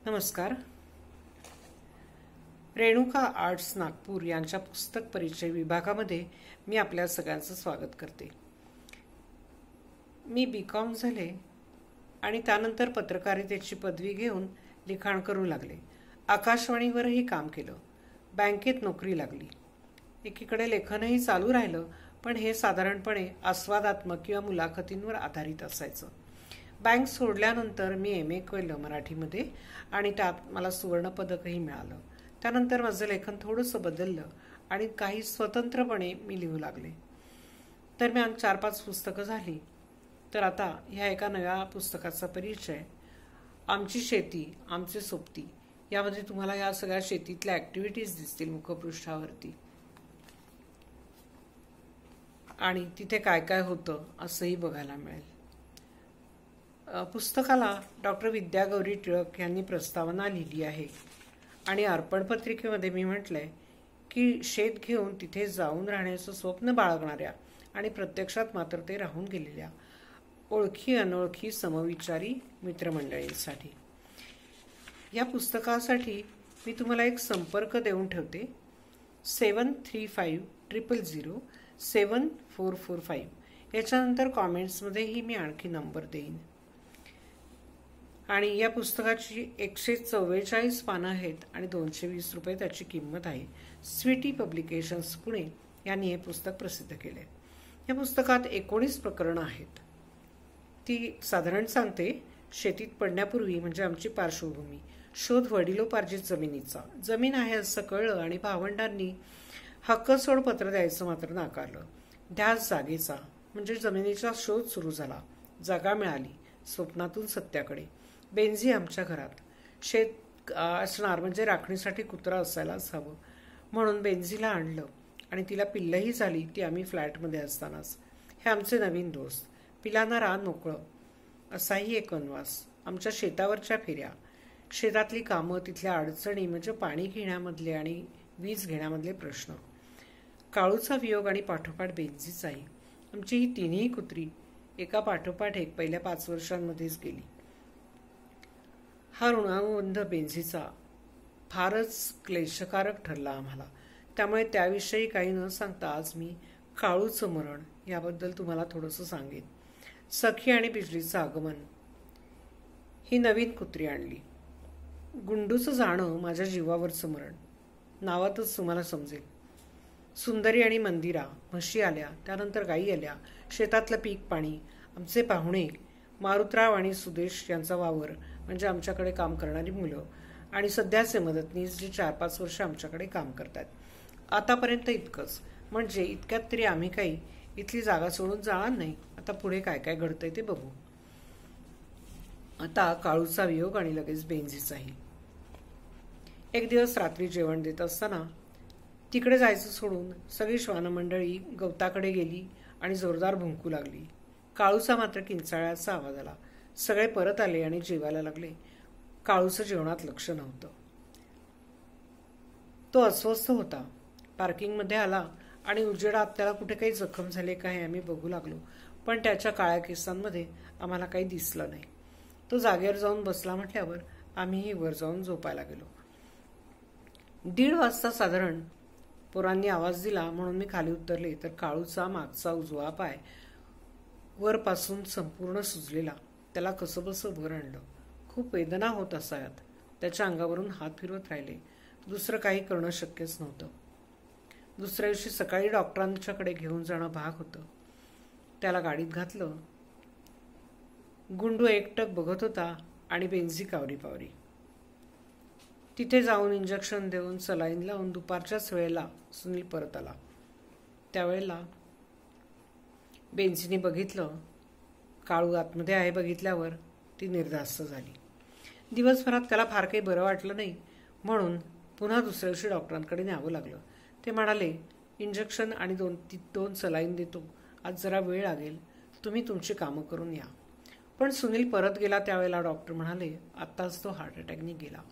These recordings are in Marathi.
नमस्कार. रेणुका आर्ट्स नागपूर यांच्या पुस्तक परिचय विभागामध्ये मी आपल्या सगळ्यांचं स्वागत करते. मी BCom झाले आणि त्यानंतर पत्रकारितेची पदवी घेऊन लिखाण करू लागले. आकाशवाणीवरही काम केलं. बँकेत नोकरी लागली. एकीकडे लेखनही चालू राहिलं, पण हे साधारणपणे आस्वादात्मक किंवा मुलाखतींवर आधारित असायचं. बँक सोडल्यानंतर मी MA केलं मराठीमध्ये आणि त्यात मला सुवर्णपदकही मिळालं. त्यानंतर माझं लेखन थोडंसं बदललं आणि काही स्वतंत्रपणे मी लिहू लागले. दरम्यान 4-5 पुस्तकं झाली. तर आता ह्या एका नव्या पुस्तकाचा परिचय, आमची शेती आमचे सोबती, यामध्ये तुम्हाला या सगळ्या शेतीतल्या ॲक्टिव्हिटीज दिसतील मुखपृष्ठावरती आणि तिथे काय काय होतं असंही बघायला मिळेल. पुस्तकाला डॉक्टर विद्यागौरी टिळक यांनी प्रस्तावना लिहिली आहे आणि अर्पण पत्रिकेमध्ये मी म्हटलंय की शेत घेऊन तिथे जाऊन राहण्याचं स्वप्न बाळगणाऱ्या आणि प्रत्यक्षात मात्र ते राहून गेलेल्या ओळखी अनोळखी समविचारी मित्रमंडळींसाठी. या पुस्तकासाठी मी तुम्हाला एक संपर्क देऊन ठेवते. 7350007445. याच्यानंतर कॉमेंट्समध्येही मी आणखी नंबर देईन. आणि या पुस्तकाची 144 पानं आहेत आणि 220 रुपये त्याची किंमत आहे. स्वीटी पब्लिकेशन्स पुणे यांनी हे पुस्तक प्रसिद्ध केले. या पुस्तकात 19 प्रकरणं आहेत. ती साधारण सांगते शेतीत पडण्यापूर्वी म्हणजे आमची पार्श्वभूमी, शोध वडिलोपार्जित जमिनीचा, जमीन आहे असं कळलं आणि भावंडांनी हक्कसोड पत्र द्यायचं मात्र नाकारलं. ध्यास जागेचा म्हणजे जमिनीचा शोध सुरू झाला. जागा मिळाली. स्वप्नातून सत्याकडे. बेंझी आमच्या घरात. शेत असणार म्हणजे राखणीसाठी कुत्रा असायलाच हवं, म्हणून बेंझीला आणलं आणि तिला पिल्लही झाली, ती आम्ही फ्लॅटमध्ये असतानाच. हे आमचे नवीन दोस्त. पिलांना रान मोकळं असाही एक वनवास. आमच्या शेतावरच्या फेऱ्या, शेतातली कामं, तिथल्या अडचणी म्हणजे पाणी घेण्यामधले आणि वीज घेण्यामधले प्रश्न. काळूचा वियोग आणि पाठोपाठ बेंझीचाही. आमची ही तिन्ही कुत्री एका पाठोपाठ एक पहिल्या 5 वर्षांमध्येच गेली. हा ऋणानुबंध बेंझीचा फारच क्लेशकारक ठरला आम्हाला. त्यामुळे त्याविषयी काही न सांगता आज मी काळूचं मरण याबद्दल तुम्हाला थोडंसं सांगेन. सखी आणि बिजलीचं आगमन. ही नवीन कुत्री आणली. गुंडूचं जाणं माझ्या जीवावरचं मरण. नावातच तुम्हाला समजेल. सुंदरी आणि मंदिरा, म्हशी आल्या, त्यानंतर गायी आल्या, शेतातलं पीक पाणी, आमचे पाहुणे, मारुतराव आणि सुदेश यांचा वावर म्हणजे आमच्याकडे काम करणारी मुलं आणि सध्याचे मदतनीस जे 4-5 वर्ष आमच्याकडे काम करतात. आतापर्यंत इतकंच. म्हणजे इतक्यात तरी आम्ही काही इथली जागा सोडून जाणार नाही. आता पुढे काय काय घडतंय ते बघू. आता काळूचा वियोग आणि लगेच बेंझीचाही. एक दिवस रात्री जेवण देत असताना तिकडे जायचं सोडून सगळी श्वानमंडळी गवताकडे गेली आणि जोरदार भुंकू लागली. काळूचा मात्र किंचाळ्याचा आवाज आला. सगळे परत आले आणि जेवायला लागले. काळूचं जेवणात लक्ष नव्हतं. तो अस्वस्थ होता. पार्किंगमध्ये आला आणि उजेडात त्याला कुठे काही जखम झाले का हे आम्ही बघू लागलो, पण त्याच्या काळ्या केसांमध्ये आम्हाला काही दिसलं नाही. तो जागेवर जाऊन बसला म्हटल्यावर आम्हीही वर जाऊन झोपायला गेलो. 1:30 वाजता साधारण पोरांनी आवाज दिला म्हणून मी खाली उतरले तर काळूचा मागचा उजवा पाय वरपासून संपूर्ण सुजलेला. त्याला कसंबसं वर आणलं. खूप वेदना होत असाव्यात. त्याच्या अंगावरून हात फिरवत राहिले. दुसरं काही करणं शक्यच नव्हतं. दुसऱ्या दिवशी सकाळी डॉक्टरांच्याकडे घेऊन जाणं भाग होतं. त्याला गाडीत घातलं. गुंडू एकटक बघत होता आणि बेंझी कावरी. तिथे जाऊन इंजेक्शन देऊन सलाईन लावून दुपारच्याच वेळेला सुनील परत आला. त्यावेळेला बेंझीने बघितलं. काळू आतमध्ये आहे. बघितल्यावर ती निर्धास्त झाली. दिवसभरात त्याला फार काही बरं वाटलं नाही, म्हणून पुन्हा दुसऱ्या दिवशी डॉक्टरांकडे न्यावं लागलं. ते म्हणाले, इंजेक्शन आणि 2 सलाईन देतो. आज जरा वेळ लागेल. तुम्ही तुमची कामं करून या. पण सुनील परत गेला त्यावेळेला डॉक्टर म्हणाले, आत्ताच तो हार्ट अटॅकने गेला.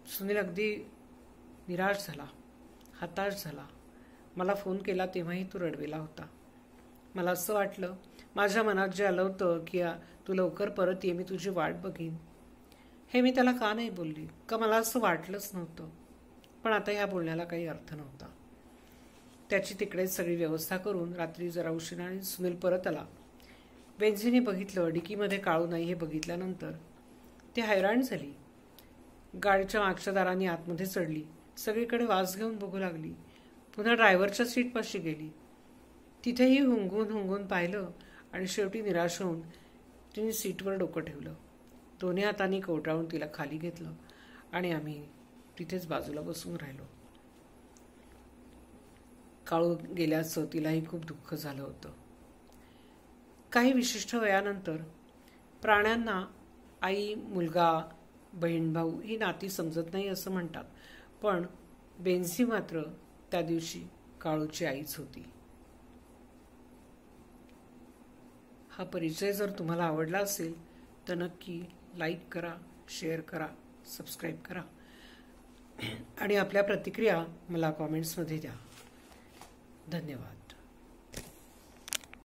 सुनील अगदी निराश झाला, हताश झाला. मला फोन केला तेव्हाही तो रडवेला होता. मला असं वाटलं, माझ्या मनात जे आलं होतं की तू लवकर परत ये, मी तुझी वाट बघीन, हे मी त्याला का नाही बोलली, का मला असं वाटलंच नव्हतं. पण आता या बोलण्याला काही अर्थ नव्हता. त्याची तिकडेच सगळी व्यवस्था करून रात्री जरा उशिराने सुनील परत आला. बेन्झीने बघितलं, डिकीमध्ये काळू नाही हे बघितल्यानंतर ती हैराण झाली. गाडीच्या मागच्या दाराने आतमध्ये चढली, सगळीकडे वास घेऊन बघू लागली. पुन्हा ड्रायव्हरच्या सीटपाशी गेली. तिथेही हुंगून पाहिलं आणि शेवटी निराश होऊन तिने सीटवर डोकं ठेवलं. दोन्ही हातांनी कवटाळून तिला खाली घेतलं आणि आम्ही तिथेच बाजूला बसून राहिलो. काळू गेल्याचं तिलाही खूप दुःख झालं होतं. काही विशिष्ट वयानंतर प्राण्यांना आई, मुलगा, बहीण, भाऊ ही नाती समजत नाही असं म्हणतात. पण बेन्झी मात्र त्या दिवशी काळूची आईच होती. हा परिचय जर तुम्हाला आवडला असेल तर नक्की लाईक करा, शेअर करा, सबस्क्राईब करा आणि आपल्या प्रतिक्रिया मला कॉमेंट्समध्ये द्या. धन्यवाद.